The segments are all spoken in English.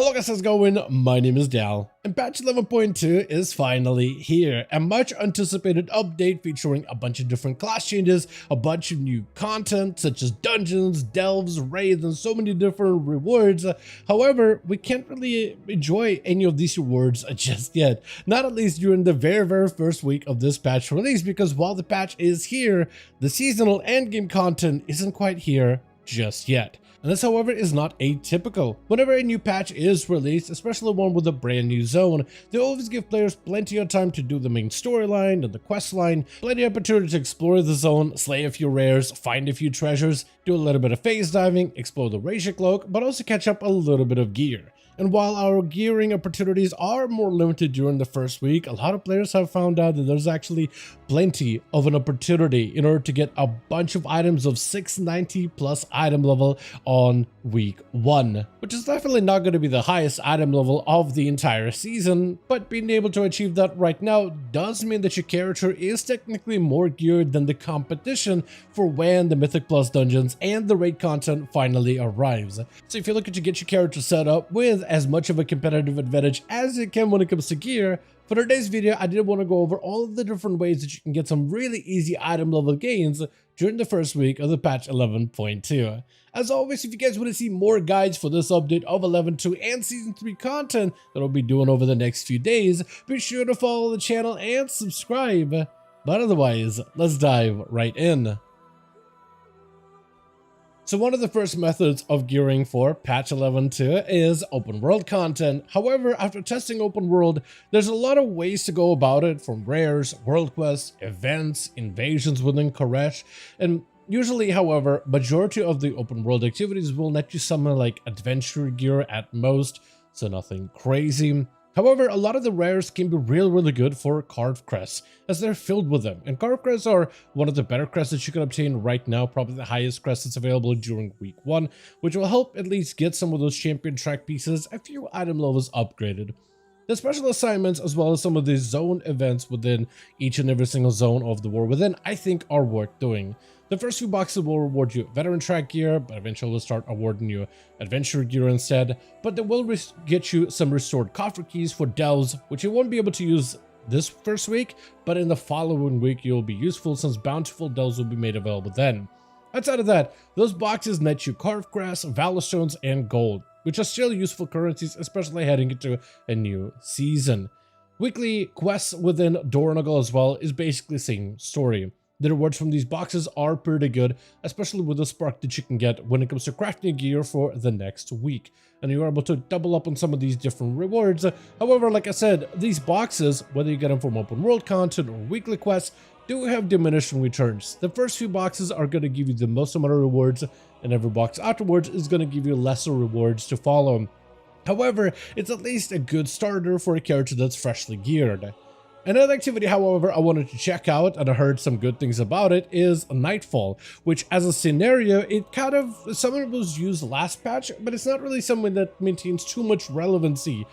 Hello guys, how's it going? My name is Dal, and patch 11.2 is finally here. A much anticipated update featuring a bunch of different class changes, a bunch of new content such as dungeons, delves, raids, and so many different rewards. However, we can't really enjoy any of these rewards just yet, not at least during the very first week of this patch release, because while the patch is here, the seasonal endgame content isn't quite here just yet. And this, however, is not atypical. Whenever a new patch is released, especially one with a brand new zone, they always give players plenty of time to do the main storyline and the quest line, plenty of opportunity to explore the zone, slay a few rares, find a few treasures, do a little bit of phase diving, explore the Razor Cloak, but also catch up a little bit of gear. And while our gearing opportunities are more limited during the first week, a lot of players have found out that there's actually plenty of an opportunity in order to get a bunch of items of 690 plus item level on week 1, which is definitely not going to be the highest item level of the entire season, but being able to achieve that right now does mean that your character is technically more geared than the competition for when the Mythic Plus dungeons and the raid content finally arrives. So if you're looking to get your character set up with as much of a competitive advantage as you can when it comes to gear, for today's video, I did want to go over all of the different ways that you can get some really easy item level gains during the first week of the patch 11.2. As always, if you guys want to see more guides for this update of 11.2 and Season 3 content that I'll be doing over the next few days, be sure to follow the channel and subscribe. But otherwise, let's dive right in. So one of the first methods of gearing for patch 11.2 is open world content. However, after testing open world, there's a lot of ways to go about it, from rares, world quests, events, invasions within Koresh, and usually, however, majority of the open world activities will let you summon like adventure gear at most, so nothing crazy. However, a lot of the rares can be really good for carved crests, as they're filled with them, and carved crests are one of the better crests that you can obtain right now, probably the highest crest that's available during week 1, which will help at least get some of those champion track pieces a few item levels upgraded. The special assignments, as well as some of the zone events within each and every single zone of the War Within, I think are worth doing. The first few boxes will reward you veteran track gear, but eventually we'll start awarding you adventure gear instead. But they will get you some restored coffer keys for delves, which you won't be able to use this first week, but in the following week you'll be useful, since bountiful delves will be made available then. Outside of that, those boxes net you carved grass, valor stones, and gold, which are still useful currencies, especially heading into a new season. Weekly quests within Doranugal as well is basically the same story. The rewards from these boxes are pretty good, especially with the spark that you can get when it comes to crafting gear for the next week. And you're able to double up on some of these different rewards. However, like I said, these boxes, whether you get them from open world content or weekly quests, do have diminishing returns. The first few boxes are going to give you the most amount of rewards, and every box afterwards is going to give you lesser rewards to follow. However, it's at least a good starter for a character that's freshly geared. Another activity, however, I wanted to check out, and I heard some good things about it, is Nightfall, which as a scenario, it kind of, something was used last patch, but it's not really something that maintains too much relevancy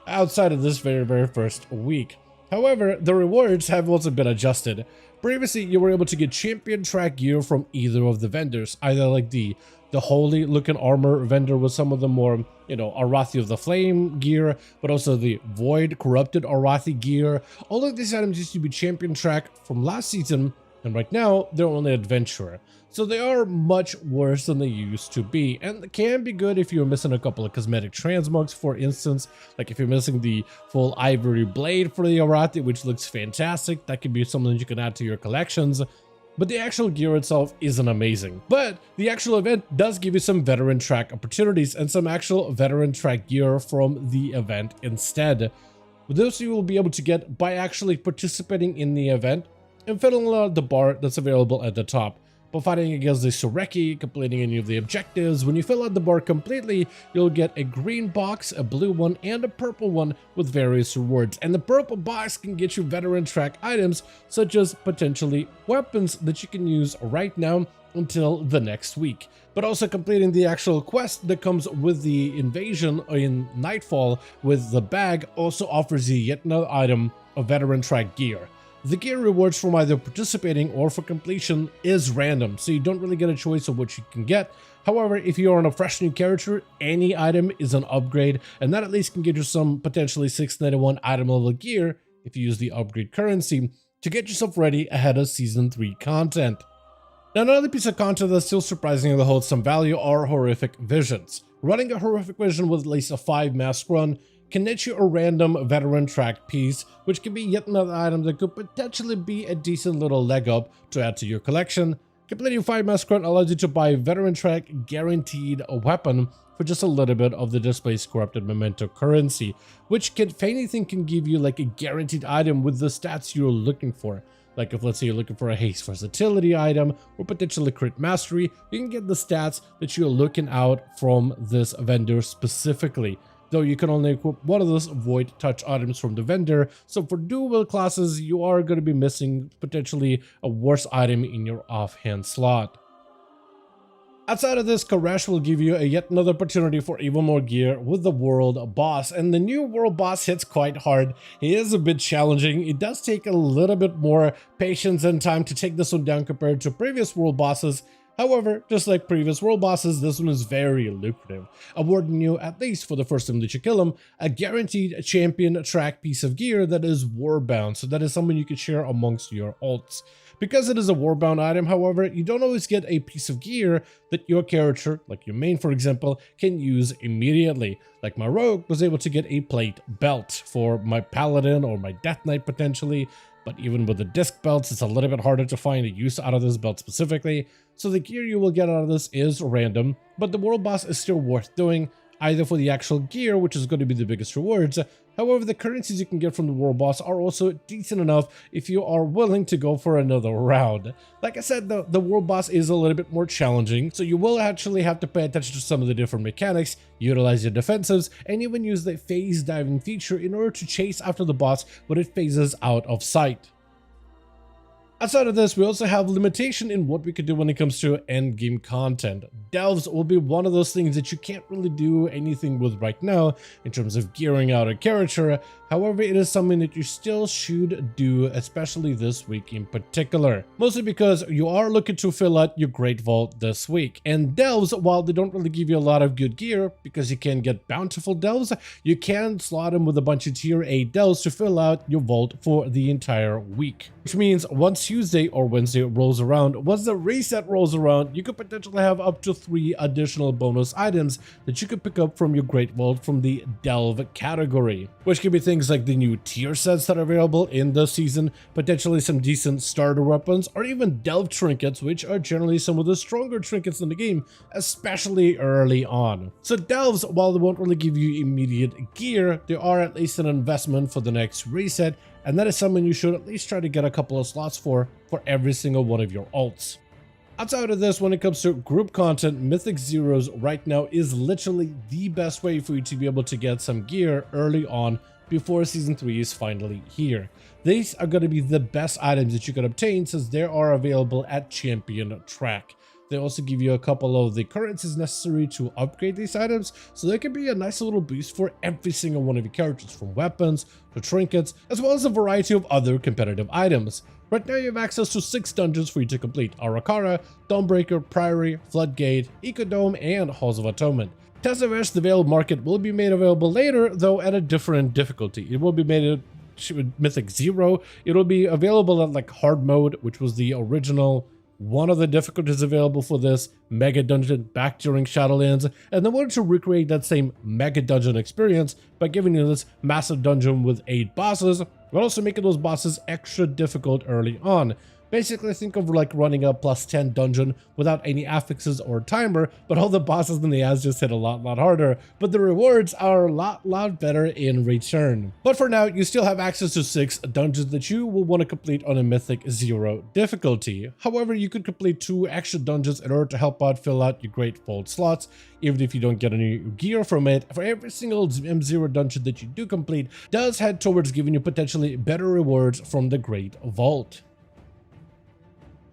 outside of this very first week. However, the rewards have also been adjusted. Previously, you were able to get champion track gear from either of the vendors, either like the holy looking armor vendor with some of the more, Arathi of the Flame gear, but also the void corrupted Arathi gear. All of these items used to be champion track from last season, and right now they're only adventurer. So they are much worse than they used to be, and can be good if you're missing a couple of cosmetic transmogs, for instance, like if you're missing the full ivory blade for the Arathi, which looks fantastic. That could be something you can add to your collections. But the actual gear itself isn't amazing. But the actual event does give you some veteran track opportunities and some actual veteran track gear from the event instead. Those you will be able to get by actually participating in the event and filling out the bar that's available at the top. By fighting against the Sureki, completing any of the objectives, when you fill out the bar completely, you'll get a green box, a blue one, and a purple one with various rewards. And the purple box can get you veteran track items, such as potentially weapons that you can use right now until the next week. But also completing the actual quest that comes with the invasion in Nightfall with the bag also offers you yet another item of veteran track gear. The gear rewards from either participating or for completion is random, so you don't really get a choice of what you can get, However, if you're on a fresh new character, any item is an upgrade, and that at least can get you some potentially 691 item level gear if you use the upgrade currency to get yourself ready ahead of Season 3 content. Now, another piece of content that still surprisingly holds some value are horrific visions. Running a horrific vision with at least a 5 mask run can net you a random veteran track piece, which can be yet another item that could potentially be a decent little leg up to add to your collection. Completing 5 mask run allows you to buy veteran track guaranteed a weapon for just a little bit of the displaced corrupted memento currency, which can, if anything, can give you like a guaranteed item with the stats you're looking for. Like if let's say you're looking for a haste versatility item or potentially crit mastery, you can get the stats that you're looking out from this vendor specifically. Though you can only equip one of those void touch items from the vendor, so for dual classes you are going to be missing potentially a worse item in your offhand slot. Outside of this, Koresh will give you yet another opportunity for even more gear with the world boss, and the new world boss hits quite hard. He is a bit challenging. It does take a little bit more patience and time to take this one down compared to previous world bosses. However, just like previous world bosses, this one is very lucrative, awarding you, at least for the first time that you kill him, a guaranteed champion track piece of gear that is warbound, so that is something you can share amongst your ults. Because it is a warbound item, however, you don't always get a piece of gear that your character, like your main for example, can use immediately. Like my rogue was able to get a plate belt for my paladin or my death knight potentially, but even with the disc belts, it's a little bit harder to find a use out of this belt specifically. So the gear you will get out of this is random, but the world boss is still worth doing, either for the actual gear, which is going to be the biggest rewards. However, the currencies you can get from the world boss are also decent enough if you are willing to go for another round. Like I said, the world boss is a little bit more challenging, so you will actually have to pay attention to some of the different mechanics, utilize your defensives, and even use the phase diving feature in order to chase after the boss when it phases out of sight. Outside of this, we also have limitation in what we could do when it comes to endgame content. Delves will be one of those things that you can't really do anything with right now in terms of gearing out a character. However, it is something that you still should do, especially this week in particular. Mostly because you are looking to fill out your Great Vault this week. And delves, while they don't really give you a lot of good gear, because you can get bountiful delves, you can slot them with a bunch of tier 8 delves to fill out your vault for the entire week. Which means once Tuesday or Wednesday rolls around, once the reset rolls around, you could potentially have up to 3 additional bonus items that you could pick up from your Great Vault from the Delve category, which could be things like the new tier sets that are available in the season, potentially some decent starter weapons, or even Delve trinkets, which are generally some of the stronger trinkets in the game, especially early on. So Delves, while they won't really give you immediate gear, they are at least an investment for the next reset, and that is something you should at least try to get a couple of slots for every single one of your ults. Outside of this, when it comes to group content, Mythic Zeros right now is literally the best way for you to be able to get some gear early on before Season 3 is finally here. These are going to be the best items that you can obtain since they are available at Champion Track. They also give you a couple of the currencies necessary to upgrade these items, so they can be a nice little boost for every single one of your characters, from weapons to trinkets, as well as a variety of other competitive items. Right now you have access to 6 dungeons for you to complete: Arakara, Dawnbreaker, Priory, Floodgate, Ecodome, and Halls of Atonement. Tesavesh, the Veiled Market, will be made available later, though at a different difficulty. It will be made at Mythic 0. It will be available at like hard mode, which was the original one of the difficulties available for this mega dungeon back during Shadowlands, and they wanted to recreate that same mega dungeon experience by giving you this massive dungeon with 8 bosses, but also making those bosses extra difficult early on. Basically, think of like running a +10 dungeon without any affixes or timer, but all the bosses in the ads just hit a lot harder, but the rewards are a lot better in return. But for now, you still have access to 6 dungeons that you will want to complete on a Mythic 0 difficulty. However, you could complete 2 extra dungeons in order to help out fill out your Great Vault slots, even if you don't get any gear from it. For every single M0 dungeon that you do complete does head towards giving you potentially better rewards from the Great Vault.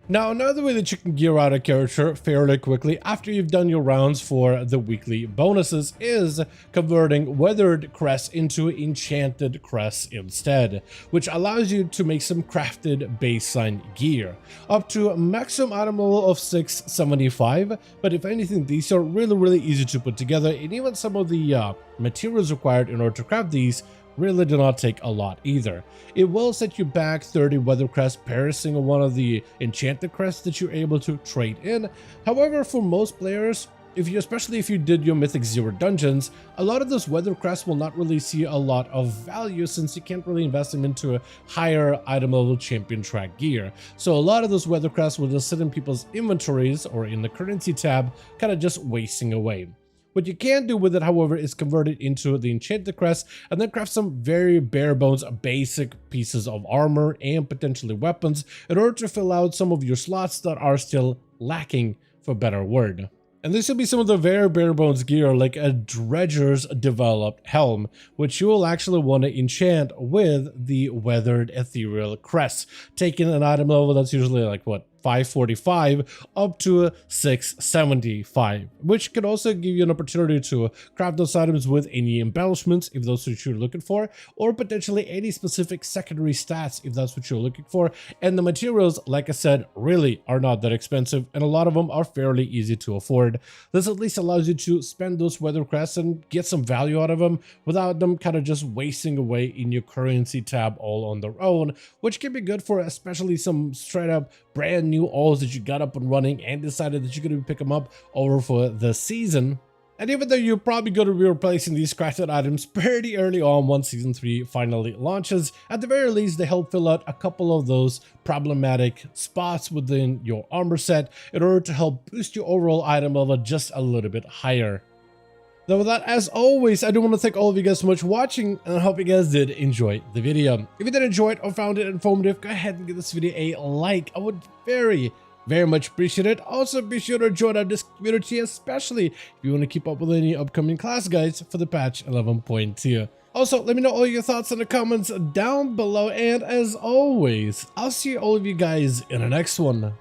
Now, another way that you can gear out a character fairly quickly after you've done your rounds for the weekly bonuses is converting weathered crests into enchanted crests instead, which allows you to make some crafted baseline gear, up to a maximum item level of 675, but if anything, these are really easy to put together, and even some of the materials required in order to craft these really do not take a lot either. It will set you back 30 weather crests per single one of the enchanted crests that you're able to trade in. However, for most players, especially if you did your Mythic Zero dungeons, a lot of those weather crests will not really see a lot of value since you can't really invest them into a higher item level champion track gear. So a lot of those weather crests will just sit in people's inventories or in the currency tab, kind of just wasting away. What you can do with it, however, is convert it into the enchanted crest and then craft some very bare bones basic pieces of armor and potentially weapons in order to fill out some of your slots that are still lacking, for better word. And this will be some of the very bare bones gear, like a Dredger's developed helm, which you will actually want to enchant with the weathered ethereal crest, taking an item level that's usually like 545 up to 675, which can also give you an opportunity to craft those items with any embellishments if that's what you're looking for, or potentially any specific secondary stats if that's what you're looking for. And the materials, like I said, really are not that expensive, and a lot of them are fairly easy to afford. This at least allows you to spend those weather crests and get some value out of them without them kind of just wasting away in your currency tab all on their own, which can be good for especially some straight up brand new alls that you got up and running and decided that you're going to pick them up over for the season. And even though you're probably going to be replacing these crafted items pretty early on once Season 3 finally launches, at the very least they help fill out a couple of those problematic spots within your armor set in order to help boost your overall item level just a little bit higher. Though with that, as always, I do want to thank all of you guys so much for watching, and I hope you guys did enjoy the video. If you did enjoy it or found it informative, go ahead and give this video a like. I would very much appreciate it. Also, be sure to join our Discord community, especially if you want to keep up with any upcoming class guides for the patch 11.2. Also, let me know all your thoughts in the comments down below, and as always, I'll see all of you guys in the next one.